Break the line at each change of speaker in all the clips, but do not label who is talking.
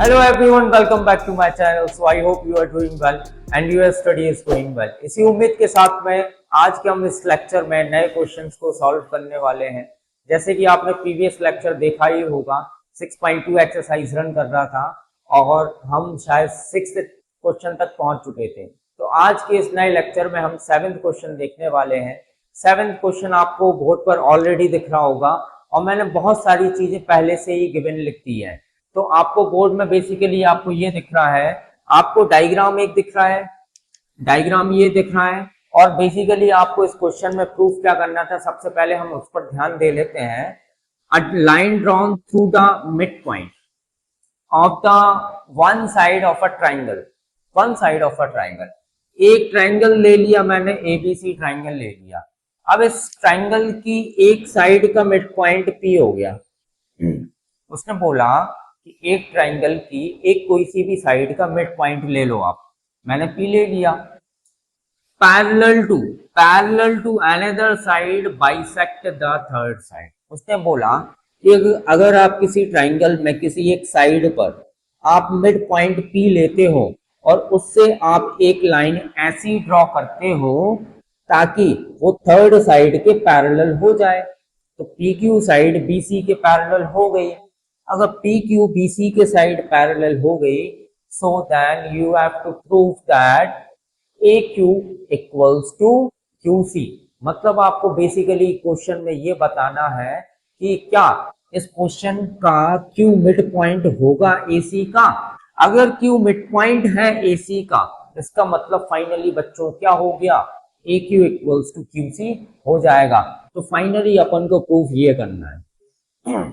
Hello everyone, welcome back to my channel. So I hope you are doing well and your study is going well. इसी उम्मीद के साथ में आज के हम इस लेक्चर में नए क्वेश्चंस को सॉल्व करने वाले हैं। जैसे कि आपने प्रीवियस लेक्चर देखा ही होगा, 6.2 एक्सरसाइज रन कर रहा था और हम शायद 6th क्वेश्चन तक पहुंच चुके थे। तो आज के इस नए लेक्चर में हम 7th क्वेश्चन देखने वाले हैं। 7th क्वेश्चन आपको बोर्ड पर ऑलरेडी दिख रहा होगा और मैंने बहुत सारी चीजें पहले से ही गिवन लिख दी है। तो आपको बोर्ड में बेसिकली आपको ये दिख रहा है, आपको डायग्राम एक दिख रहा है, डायग्राम ये दिख रहा है और बेसिकली आपको इस क्वेश्चन में प्रूफ क्या करना था, सबसे पहले हम उस पर ध्यान दे लेते हैं। A line drawn through the mid point of the one side of a triangle, one side of a triangle. एक ट्राइंगल ले लिया मैंने, एबीसी ट्राइंगल ले लिया। अब इस ट्राइंगल की एक साइड का मिड पॉइंट पी हो गया। उसने बोला कि एक ट्राइंगल की एक कोई सी भी साइड का मिड पॉइंट ले लो आप, मैंने पी ले लिया। Parallel to another side bisect the third side. उसने बोला कि अगर आप किसी ट्राइंगल में किसी एक साइड पर आप मिड पॉइंट पी लेते हो और उससे आप एक लाइन ऐसी ड्रॉ करते हो ताकि वो थर्ड साइड के पैरेलल हो जाए, तो पी क्यू साइड बीसी के पैरेलल हो गई। अगर पी क्यू बी सी के साइड पैरेलल हो गई, so then you have to prove that A Q equals to Q C. मतलब आपको बेसिकली क्वेश्चन में ये बताना है कि क्या इस क्वेश्चन का क्यू मिड पॉइंट होगा ए सी का। अगर क्यू मिड पॉइंट है ए सी का, इसका मतलब फाइनली बच्चों क्या हो गया, A Q equals to Q C हो जाएगा। तो फाइनली अपन को प्रूफ ये करना है।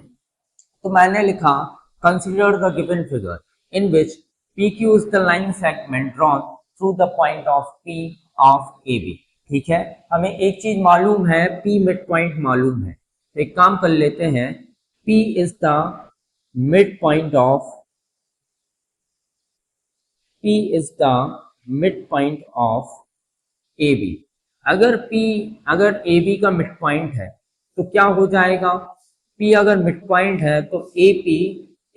तो मैंने लिखा consider the given figure in which P Q is the line segment drawn through the point of P of A B. ठीक है, हमें एक चीज मालूम है, पी मिड पॉइंट मालूम है। तो एक काम कर लेते हैं, P is the mid point of, P is the mid point of A B. अगर ए बी का मिड पॉइंट है तो क्या हो जाएगा, P अगर मिड पॉइंट है तो AP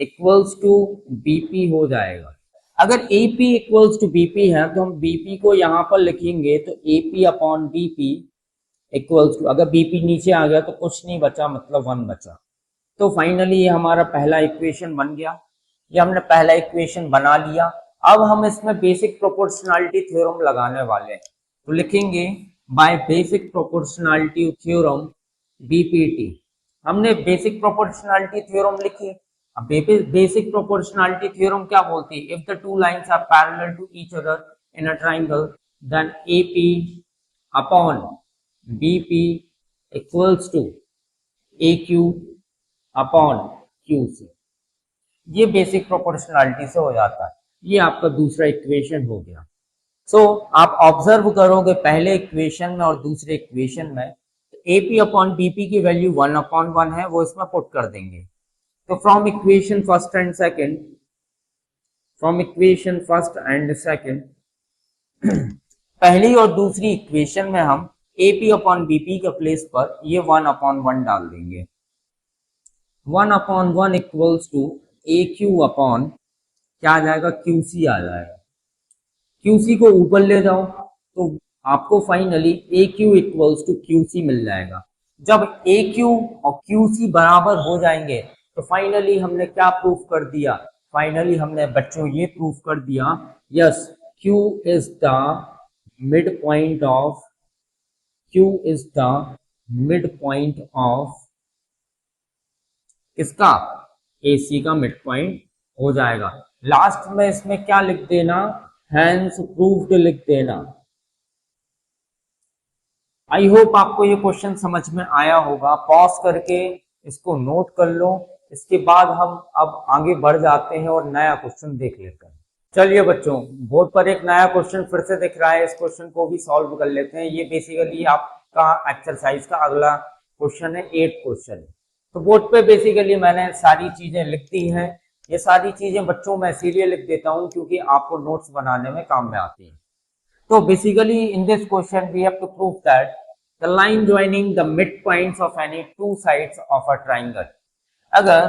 इक्वल्स टू BP हो जाएगा। अगर AP इक्वल्स टू BP है तो हम BP को यहाँ पर लिखेंगे तो AP upon BP equals to, अगर BP नीचे आ गया तो कुछ नहीं बचा, मतलब 1 बचा। तो फाइनली ये हमारा पहला इक्वेशन बन गया। ये हमने पहला इक्वेशन बना लिया। अब हम इसमें बेसिक प्रोपोर्शनलिटी थ्योरम लगाने वाले हैं। तो लिखेंगे by basic proportionality theorem BPT। हमने बेसिक प्रोपोर्शनलिटी थ्योरम लिखी। अब बेसिक प्रोपोर्शनलिटी थ्योरम क्या बोलती है, if the two lines are parallel to each other in a triangle then AP upon BP equals to AQ upon QC। ये basic proportionality से हो जाता है। ये आपका दूसरा इक्वेशन हो गया। सो आप ऑब्जर्व करोगे पहले इक्वेशन में और दूसरे इक्वेशन में AP अपॉन BP की वैल्यू 1/1 है, वो इसमें पुट कर देंगे। तो from equation first and second, from equation first and second पहली और दूसरी इक्वेशन में हम AP अपॉन BP के प्लेस पर ये 1/1 डाल देंगे। 1/1 इक्वल्स टू AQ अपॉन क्या आ जाएगा, QC आ जाएगा। QC को ऊपर ले जाओ तो आपको finally AQ equals to QC मिल जाएगा। जब AQ और QC बराबर हो जाएंगे तो फाइनली हमने क्या प्रूफ कर दिया, फाइनली हमने बच्चों ये प्रूफ कर दिया, yes Q is the mid point of, Q is the mid point of किसका, AC का मिड पॉइंट हो जाएगा। लास्ट में इसमें क्या लिख देना, हैंस प्रूव्ड लिख देना। आई होप आपको ये क्वेश्चन समझ में आया होगा। पॉज करके इसको नोट कर लो, इसके बाद हम अब आगे बढ़ जाते हैं और नया क्वेश्चन देख लेते हैं। चलिए बच्चों, बोर्ड पर एक नया क्वेश्चन फिर से दिख रहा है, इस क्वेश्चन को भी सॉल्व कर लेते हैं। ये बेसिकली आपका एक्सरसाइज का अगला क्वेश्चन है, 8th क्वेश्चन। तो बोर्ड पे बेसिकली मैंने सारी चीजें लिख दी हैं। ये सारी चीजें बच्चों मैं इसीलिए लिख देता हूँ क्योंकि आपको नोट्स बनाने में काम में आती है। तो basically in this question we have to prove that the line joining the midpoints of any two sides of a triangle, अगर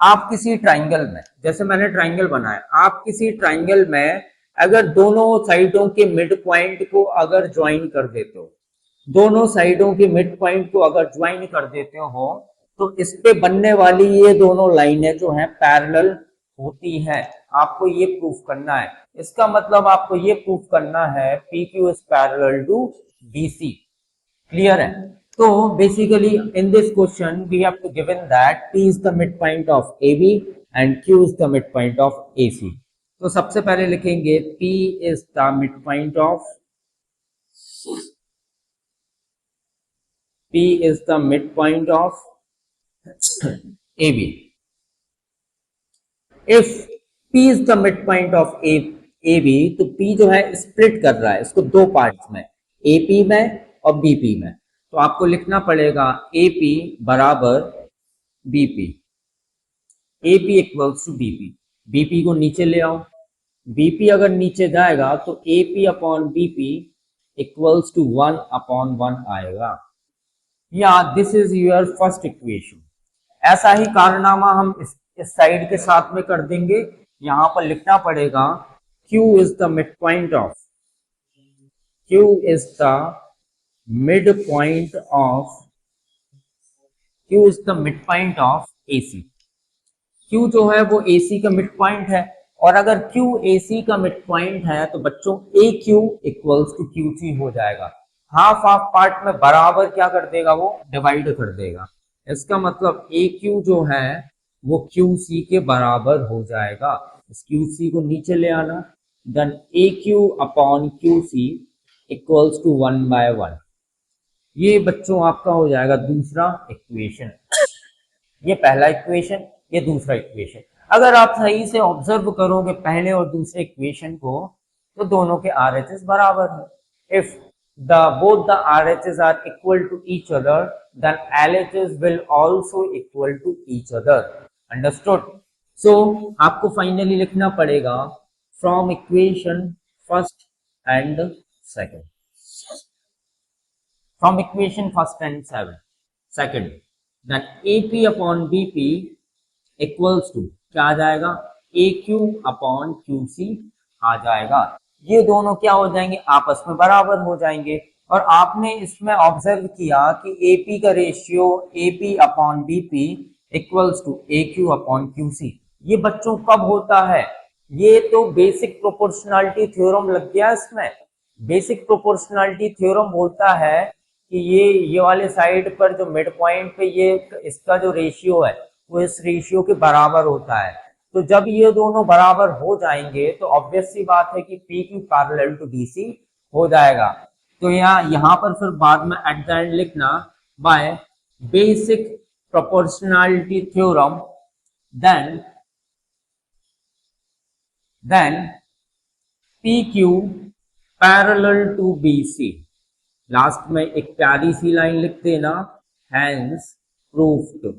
आप किसी ट्राइंगल में, जैसे मैंने ट्राइंगल बनाया, आप किसी ट्राइंगल में अगर दोनों साइडों के मिड पॉइंट को अगर ज्वाइन कर देते हो, दोनों साइडों के मिड पॉइंट को अगर ज्वाइन कर देते हो, तो इस पे बनने वाली ये दोनों लाइनें जो हैं पैरेलल होती हैं। आपको ये प्रूफ करना है। इसका मतलब आपको ये प्रूफ करना है P Q is parallel to B C. Clear है? तो basically in this question we have to given that P is the midpoint of AB and Q is the midpoint of AC। तो सबसे पहले लिखेंगे P is the midpoint of AB। If P is the midpoint of AB, तो P जो है split कर रहा है इसको दो पार्ट्स में, AP में और BP में। तो आपको लिखना पड़ेगा AP बराबर BP, AP equals to BP। BP को नीचे ले आओ, BP अगर नीचे जाएगा तो AP upon BP equals to 1/1 आएगा। या this is your first equation. ऐसा ही कारनामा हम इस साइड के साथ में कर देंगे। यहां पर लिखना पड़ेगा Q is the midpoint of AC। Q जो है वो AC का मिड पॉइंट है, और अगर Q AC का मिड पॉइंट है तो बच्चों AQ इक्वल्स टू QC हो जाएगा। हाफ हाफ पार्ट में बराबर क्या कर देगा, वो डिवाइड कर देगा। इसका मतलब AQ जो है वो QC के बराबर हो जाएगा। इस QC को नीचे ले आना, then AQ upon QC equals to 1/1। ये बच्चों आपका हो जाएगा दूसरा इक्वेशन। ये पहला इक्वेशन, ये दूसरा इक्वेशन। अगर आप सही से ऑब्जर्व करोगे पहले और दूसरे इक्वेशन को, तो दोनों के RHS बराबर है। If both the RHS are equal to each other, then LHS will also equal to each other। Understood? So आपको फाइनली लिखना पड़ेगा from equation first and second, second, then AP upon BP equals to क्या आ जाएगा, AQ upon QC आ जाएगा। ये दोनों क्या हो जाएंगे, आपस में बराबर हो जाएंगे। और आपने इसमें ऑब्जर्व किया कि AP का ratio AP upon BP equals to AQ upon QC। ये बच्चों कब होता है, ये तो बेसिक प्रोपोर्शनलिटी थ्योरम लग गया इसमें। बेसिक प्रोपोर्शनलिटी थ्योरम बोलता है कि ये वाले साइड पर जो मिड पॉइंट पे ये इसका जो रेशियो है वो इस रेशियो के बराबर होता है। तो जब ये दोनों बराबर हो जाएंगे तो ऑब्वियस सी बात है कि PQ पैरेलल टू BC हो जाएगा। तो यहाँ पर फिर बाद में एट द एंड लिखना by basic proportionality theorem then PQ parallel to BC। Last में एक प्यारी सी लाइन लिख देना, हैंस प्रूफ्ड।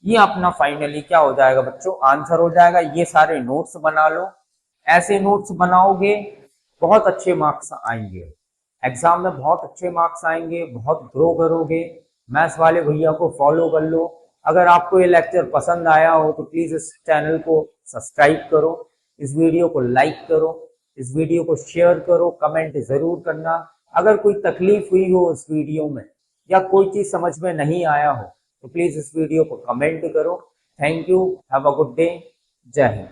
ये अपना फाइनली क्या हो जाएगा बच्चों, आंसर हो जाएगा। ये सारे नोट्स बना लो, ऐसे नोट्स बनाओगे बहुत अच्छे मार्क्स आएंगे एग्जाम में, बहुत अच्छे मार्क्स आएंगे, बहुत ग्रो करोगे। मैथ्स वाले भैया को फॉलो कर लो। अगर आपको ये लेक्चर पसंद आया हो तो प्लीज इस चैनल को सब्सक्राइब करो, इस वीडियो को लाइक करो, इस वीडियो को शेयर करो, कमेंट जरूर करना। अगर कोई तकलीफ हुई हो इस वीडियो में या कोई चीज समझ में नहीं आया हो तो प्लीज इस वीडियो को कमेंट करो। Thank you, have a good day, जय हिंद।